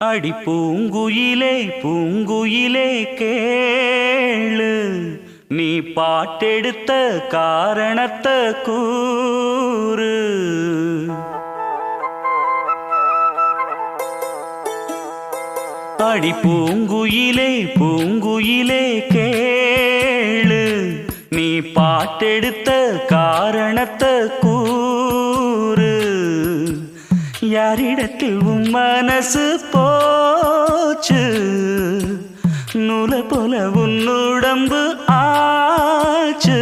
அடி பூங்குயிலே பூங்குயிலே கேளு, நீ பாட்டெடுத்த காரணத்தை கூறு. அடி பூங்குயிலே பூங்குயிலே கேளு, நீ பாட்டெடுத்த காரணத்தை கூறு. யாரிடத்தில் உன் மனசு போச்சு, நூலை போல உன் உடம்பு ஆச்சு.